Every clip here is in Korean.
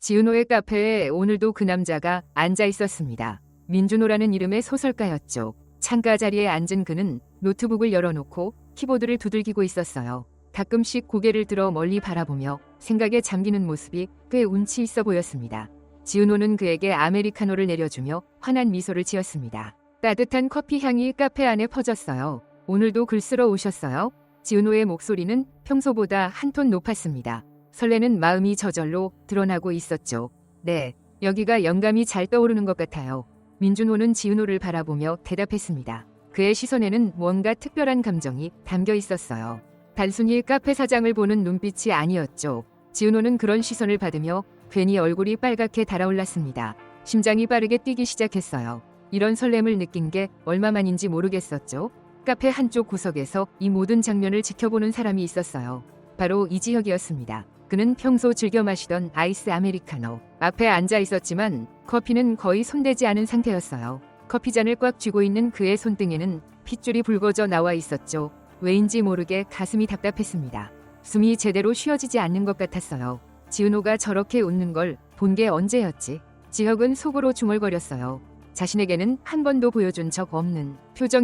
지은호의 카페에 오늘도 그 남자가 앉아 있었습니다. 민준호라는 이름의 소설가였죠. 창가 자리에 앉은 그는 노트북을 열어놓고 키보드를 두들기고 있었어요. 가끔씩 고개를 들어 멀리 바라보며 생각에 잠기는 모습이 꽤 운치 있어 보였습니다. 지은호는 그에게 아메리카노를 내려주며 환한 미소를 지었습니다. 따뜻한 커피 향이 카페 안에 퍼졌어요. 오늘도 글 쓰러 오셨어요? 지은호의 목소리는 평소보다 한 톤 높았습니다. 설레는 마음이 저절로 드러나고 있었죠. 네, 여기가 영감이 잘 떠오르는 것 같아요. 민준호는 지은호를 바라보며 대답했습니다. 그의 시선에는 뭔가 특별한 감정이 담겨 있었어요. 단순히 카페 사장을 보는 눈빛이 아니었죠. 지은호는 그런 시선을 받으며 괜히 얼굴이 빨갛게 달아올랐습니다. 심장이 빠르게 뛰기 시작했어요. 이런 설렘을 느낀 게 얼마만인지 모르겠었죠. 카페 한쪽 구석에서 이 모든 장면을 지켜보는 사람이 있었어요. 바로 이지혁이었습니다. 그는 평소 즐겨 마시던 아이스 아메리카노 앞에 앉아 있었지만 커피는 거의 손대지 않은 상태였어요. 커피잔을 꽉 쥐고 있는 그의 손등에는 핏줄이 붉어져 나와 있었죠. 왜인지 모르게 가슴이 답답했습니다. 숨이 제대로 쉬어지지 않는 것 같았어요. 지은호가 저렇게 웃는 걸 본 게 언제였지? 지혁은 속으로 중얼거렸어요. 자신에게는 한 번도 보여준 적 없는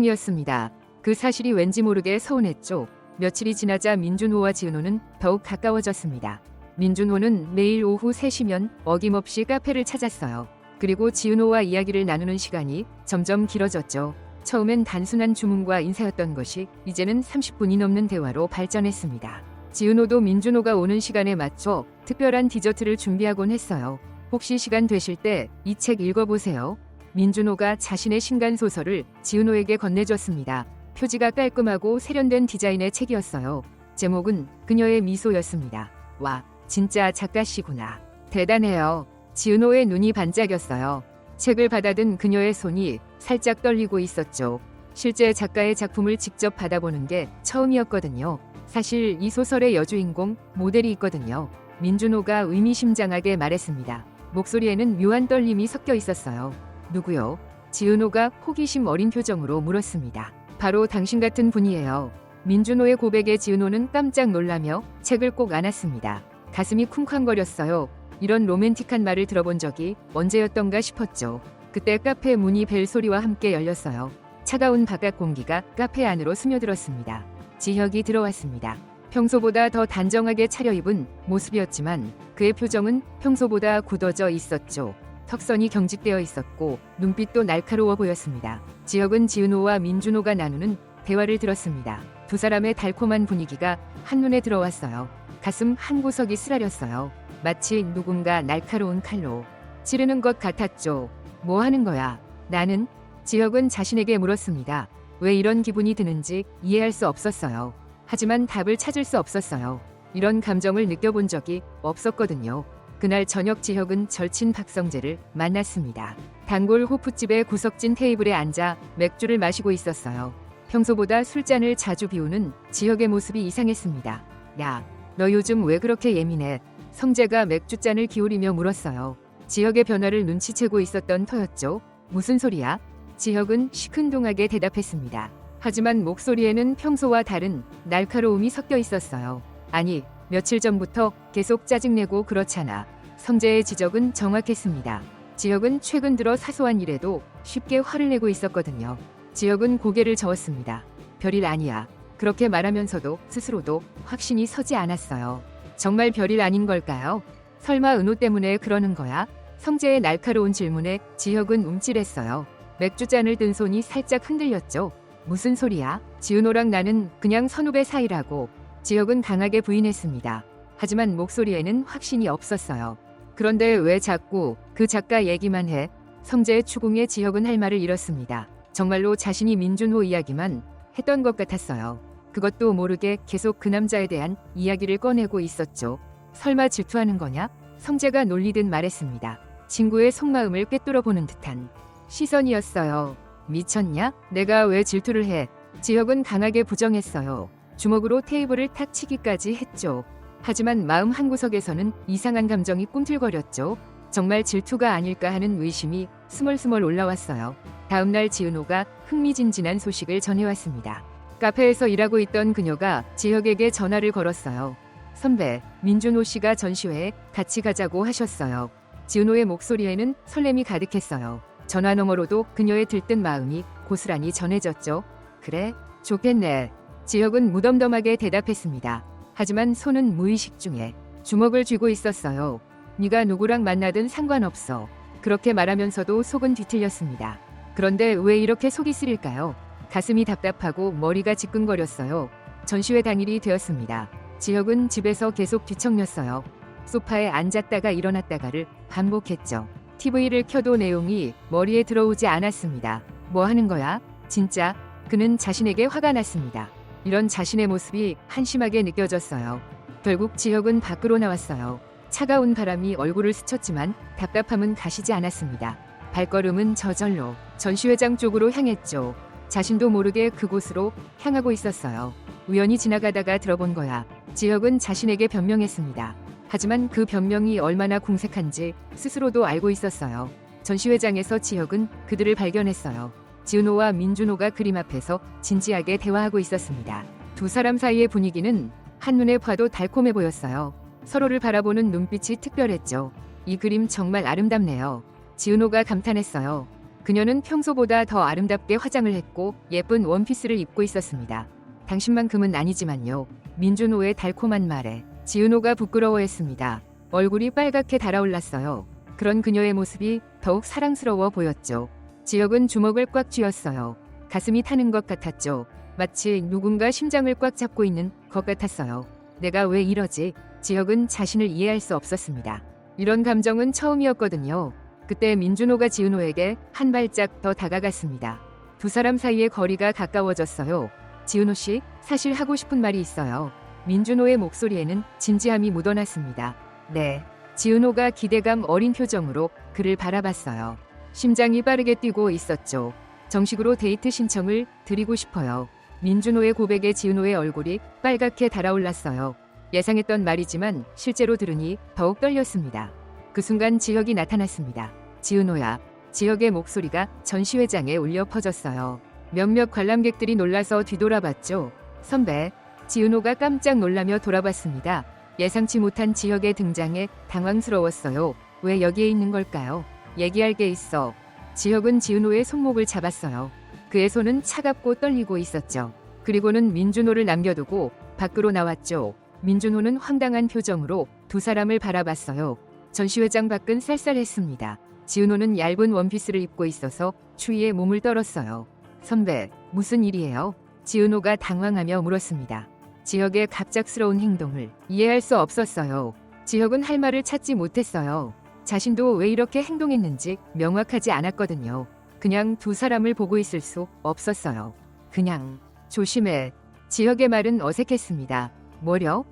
표정이었습니다. 그 사실이 왠지 모르게 서운했죠. 며칠이 지나자 민준호와 지은호는 더욱 가까워졌습니다. 민준호는 매일 오후 3시면 어김없이 카페를 찾았어요. 그리고 지은호와 이야기를 나누는 시간이 점점 길어졌죠. 처음엔 단순한 주문과 인사였던 것이 이제는 30분이 넘는 대화로 발전했습니다. 지은호도 민준호가 오는 시간에 맞춰 특별한 디저트를 준비하곤 했어요. 혹시 시간 되실 때 이 책 읽어보세요. 민준호가 자신의 신간소설을 지은호에게 건네줬습니다. 표지가 깔끔하고 세련된 디자인의 책이었어요. 제목은 그녀의 미소였습니다. 와, 진짜 작가시구나. 대단해요. 지은호의 눈이 반짝였어요. 책을 받아든 그녀의 손이 살짝 떨리고 있었죠. 실제 작가의 작품을 직접 받아보는 게 처음이었거든요. 사실 이 소설의 여주인공 모델이 있거든요. 민준호가 의미심장하게 말했습니다. 목소리에는 묘한 떨림이 섞여 있었어요. 누구요? 지은호가 호기심 어린 표정으로 물었습니다. 바로 당신 같은 분이에요. 민준호의 고백에 지은호는 깜짝 놀라며 책을 꼭 안았습니다. 가슴이 쿵쾅거렸어요. 이런 로맨틱한 말을 들어본 적이 언제였던가 싶었죠. 그때 카페 문이 벨 소리와 함께 열렸어요. 차가운 바깥 공기가 카페 안으로 스며들었습니다. 지혁이 들어왔습니다. 평소보다 더 단정하게 차려입은 모습이었지만 그의 표정은 평소보다 굳어져 있었죠. 턱선이 경직되어 있었고 눈빛도 날카로워 보였습니다. 지혁은 지은호와 민준호가 나누는 대화를 들었습니다. 두 사람의 달콤한 분위기가 한눈에 들어왔어요. 가슴 한 구석이 쓰라렸어요. 마치 누군가 날카로운 칼로 찌르는 것 같았죠. 뭐 하는 거야? 나는? 지혁은 자신에게 물었습니다. 왜 이런 기분이 드는지 이해할 수 없었어요. 하지만 답을 찾을 수 없었어요. 이런 감정을 느껴본 적이 없었거든요. 그날 저녁 지혁은 절친 박성재를 만났습니다. 단골 호프집의 구석진 테이블에 앉아 맥주를 마시고 있었어요. 평소보다 술잔을 자주 비우는 지혁의 모습이 이상했습니다. 야, 너 요즘 왜 그렇게 예민해? 성재가 맥주잔을 기울이며 물었어요. 지혁의 변화를 눈치채고 있었던 터였죠. 무슨 소리야? 지혁은 시큰둥하게 대답했습니다. 하지만 목소리에는 평소와 다른 날카로움이 섞여 있었어요. 아니, 며칠 전부터 계속 짜증내고 그렇잖아. 성재의 지적은 정확했습니다. 지혁은 최근 들어 사소한 일에도 쉽게 화를 내고 있었거든요. 지혁은 고개를 저었습니다. 별일 아니야. 그렇게 말하면서도 스스로도 확신이 서지 않았어요. 정말 별일 아닌 걸까요? 설마 은호 때문에 그러는 거야? 성재의 날카로운 질문에 지혁은 움찔했어요. 맥주잔을 든 손이 살짝 흔들렸죠. 무슨 소리야? 지은호랑 나는 그냥 선후배 사이라고. 지혁은 강하게 부인했습니다. 하지만 목소리에는 확신이 없었어요. 그런데 왜 자꾸 그 작가 얘기만 해? 성재의 추궁에 지혁은 할 말을 잃었습니다. 정말로 자신이 민준호 이야기만 했던 것 같았어요. 그것도 모르게 계속 그 남자에 대한 이야기를 꺼내고 있었죠. 설마 질투하는 거냐? 성재가 놀리듯 말했습니다. 친구의 속마음을 꿰뚫어 보는 듯한 시선이었어요. 미쳤냐? 내가 왜 질투를 해? 지혁은 강하게 부정했어요. 주먹으로 테이블을 탁 치기까지 했죠. 하지만 마음 한구석에서는 이상한 감정이 꿈틀거렸죠. 정말 질투가 아닐까 하는 의심이 스멀스멀 올라왔어요. 다음날 지은호가 흥미진진한 소식을 전해왔습니다. 카페에서 일하고 있던 그녀가 지혁에게 전화를 걸었어요. 선배, 민준호 씨가 전시회에 같이 가자고 하셨어요. 지은호의 목소리에는 설렘이 가득했어요. 전화 너머로도 그녀의 들뜬 마음이 고스란히 전해졌죠. 그래, 좋겠네. 지혁은 무덤덤하게 대답했습니다. 하지만 손은 무의식 중에 주먹을 쥐고 있었어요. 네가 누구랑 만나든 상관없어. 그렇게 말하면서도 속은 뒤틀렸습니다. 그런데 왜 이렇게 속이 쓰릴까요? 가슴이 답답하고 머리가 지끈거렸어요. 전시회 당일이 되었습니다. 지혁은 집에서 계속 뒤척였어요. 소파에 앉았다가 일어났다가를 반복했죠. TV를 켜도 내용이 머리에 들어오지 않았습니다. 뭐 하는 거야? 진짜? 그는 자신에게 화가 났습니다. 이런 자신의 모습이 한심하게 느껴졌어요. 결국 지혁은 밖으로 나왔어요. 차가운 바람이 얼굴을 스쳤지만 답답함은 가시지 않았습니다. 발걸음은 저절로 전시회장 쪽으로 향했죠. 자신도 모르게 그곳으로 향하고 있었어요. 우연히 지나가다가 들어본 거야. 지혁은 자신에게 변명했습니다. 하지만 그 변명이 얼마나 궁색한지 스스로도 알고 있었어요. 전시회장에서 지혁은 그들을 발견했어요. 지은호와 민준호가 그림 앞에서 진지하게 대화하고 있었습니다. 두 사람 사이의 분위기는 한눈에 봐도 달콤해 보였어요. 서로를 바라보는 눈빛이 특별했죠. 이 그림 정말 아름답네요. 지은호가 감탄했어요. 그녀는 평소보다 더 아름답게 화장을 했고 예쁜 원피스를 입고 있었습니다. 당신만큼은 아니지만요. 민준호의 달콤한 말에 지은호가 부끄러워했습니다. 얼굴이 빨갛게 달아올랐어요. 그런 그녀의 모습이 더욱 사랑스러워 보였죠. 지혁은 주먹을 꽉 쥐었어요. 가슴이 타는 것 같았죠. 마치 누군가 심장을 꽉 잡고 있는 것 같았어요. 내가 왜 이러지? 지혁은 자신을 이해할 수 없었습니다. 이런 감정은 처음이었거든요. 그때 민준호가 지은호에게 한 발짝 더 다가갔습니다. 두 사람 사이의 거리가 가까워졌어요. 지은호 씨, 사실 하고 싶은 말이 있어요. 민준호의 목소리에는 진지함이 묻어났습니다. 네. 지은호가 기대감 어린 표정으로 그를 바라봤어요. 심장이 빠르게 뛰고 있었죠. 정식으로 데이트 신청을 드리고 싶어요. 민준호의 고백에 지은호의 얼굴이 빨갛게 달아올랐어요. 예상했던 말이지만 실제로 들으니 더욱 떨렸습니다. 그 순간 지혁이 나타났습니다. 지은호야. 지혁의 목소리가 전시회장에 울려 퍼졌어요. 몇몇 관람객들이 놀라서 뒤돌아봤죠. 선배. 지은호가 깜짝 놀라며 돌아봤습니다. 예상치 못한 지혁의 등장에 당황스러웠어요. 왜 여기에 있는 걸까요? 얘기할 게 있어. 지혁은 지은호의 손목을 잡았어요. 그의 손은 차갑고 떨리고 있었죠. 그리고는 민준호를 남겨두고 밖으로 나왔죠. 민준호는 황당한 표정으로 두 사람을 바라봤어요. 전시회장 밖은 쌀쌀했습니다. 지은호는 얇은 원피스를 입고 있어서 추위에 몸을 떨었어요. 선배, 무슨 일이에요? 지은호가 당황하며 물었습니다. 지혁의 갑작스러운 행동을 이해할 수 없었어요. 지혁은 할 말을 찾지 못했어요. 자신도 왜 이렇게 행동했는지 명확하지 않았거든요. 그냥 두 사람을 보고 있을 수 없었어요. 그냥 조심해. 지혁의 말은 어색했습니다. 뭐려?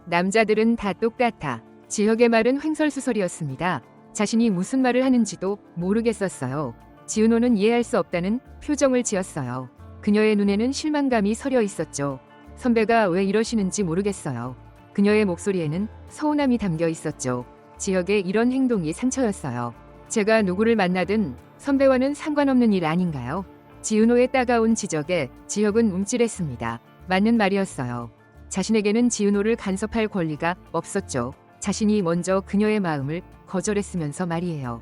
남자들은 다 똑같아. 지혁의 말은 횡설수설이었습니다. 자신이 무슨 말을 하는지도 모르겠었어요. 지은호는 이해할 수 없다는 표정을 지었어요. 그녀의 눈에는 실망감이 서려 있었죠. 선배가 왜 이러시는지 모르겠어요. 그녀의 목소리에는 서운함이 담겨 있었죠. 지혁의 이런 행동이 상처였어요. 제가 누구를 만나든 선배와는 상관없는 일 아닌가요? 지은호의 따가운 지적에 지혁은 움찔했습니다. 맞는 말이었어요. 자신에게는 지은호를 간섭할 권리가 없었죠. 자신이 먼저 그녀의 마음을 거절했으면서 말이에요.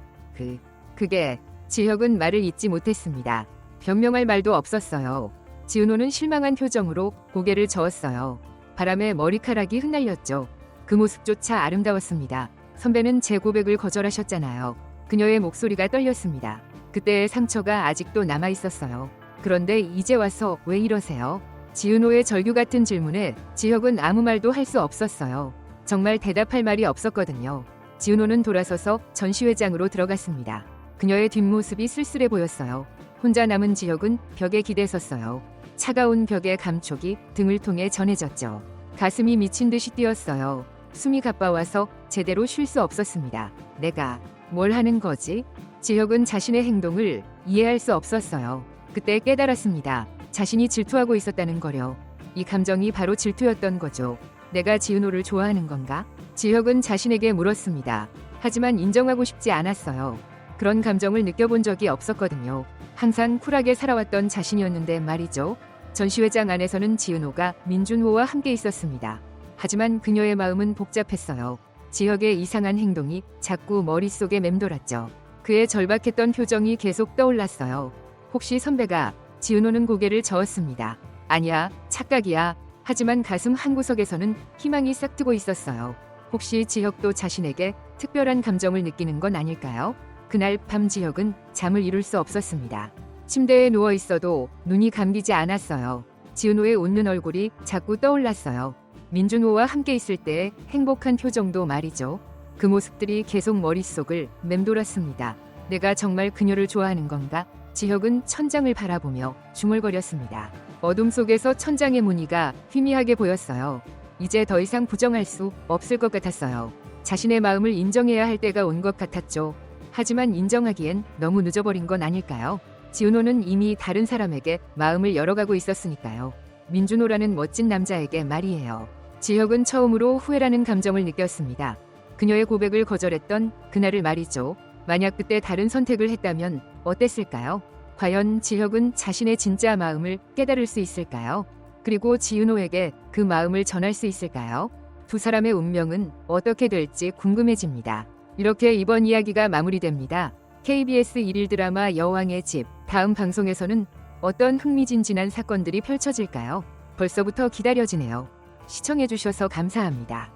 그게 지혁은 말을 잇지 못했습니다. 변명할 말도 없었어요. 지은호는 실망한 표정으로 고개를 저었어요. 바람에 머리카락이 흩날렸죠. 그 모습조차 아름다웠습니다. 선배는 제 고백을 거절하셨잖아요. 그녀의 목소리가 떨렸습니다. 그때의 상처가 아직도 남아 있었어요. 그런데 이제 와서 왜 이러세요? 지은호의 절규 같은 질문에 지혁은 아무 말도 할 수 없었어요. 정말 대답할 말이 없었거든요. 지은호는 돌아서서 전시회장으로 들어갔습니다. 그녀의 뒷모습이 쓸쓸해 보였어요. 혼자 남은 지혁은 벽에 기대섰어요. 차가운 벽의 감촉이 등을 통해 전해졌죠. 가슴이 미친 듯이 뛰었어요. 숨이 가빠와서 제대로 쉴 수 없었습니다. 내가 뭘 하는 거지? 지혁은 자신의 행동을 이해할 수 없었어요. 그때 깨달았습니다. 자신이 질투하고 있었다는 거려. 이 감정이 바로 질투였던 거죠. 내가 지은호를 좋아하는 건가? 지혁은 자신에게 물었습니다. 하지만 인정하고 싶지 않았어요. 그런 감정을 느껴본 적이 없었거든요. 항상 쿨하게 살아왔던 자신이었는데 말이죠. 전시회장 안에서는 지은호가 민준호와 함께 있었습니다. 하지만 그녀의 마음은 복잡했어요. 지혁의 이상한 행동이 자꾸 머릿속에 맴돌았죠. 그의 절박했던 표정이 계속 떠올랐어요. 혹시 선배가? 지은호는 고개를 저었습니다. 아니야, 착각이야. 하지만 가슴 한구석에서는 희망이 싹트고 있었어요. 혹시 지혁도 자신에게 특별한 감정을 느끼는 건 아닐까요? 그날 밤 지혁은 잠을 이룰 수 없었습니다. 침대에 누워 있어도 눈이 감기지 않았어요. 지은호의 웃는 얼굴이 자꾸 떠올랐어요. 민준호와 함께 있을 때의 행복한 표정도 말이죠. 그 모습들이 계속 머릿속을 맴돌았습니다. 내가 정말 그녀를 좋아하는 건가? 지혁은 천장을 바라보며 중얼거렸습니다. 어둠 속에서 천장의 무늬가 희미하게 보였어요. 이제 더 이상 부정할 수 없을 것 같았어요. 자신의 마음을 인정해야 할 때가 온 것 같았죠. 하지만 인정하기엔 너무 늦어버린 건 아닐까요? 지은호는 이미 다른 사람에게 마음을 열어가고 있었으니까요. 민준호라는 멋진 남자에게 말이에요. 지혁은 처음으로 후회라는 감정을 느꼈습니다. 그녀의 고백을 거절했던 그날을 말이죠. 만약 그때 다른 선택을 했다면 어땠을까요? 과연 지혁은 자신의 진짜 마음을 깨달을 수 있을까요? 그리고 지은호에게 그 마음을 전할 수 있을까요? 두 사람의 운명은 어떻게 될지 궁금해집니다. 이렇게 이번 이야기가 마무리됩니다. KBS 1일 드라마 여왕의 집 다음 방송에서는 어떤 흥미진진한 사건들이 펼쳐질까요? 벌써부터 기다려지네요. 시청해주셔서 감사합니다.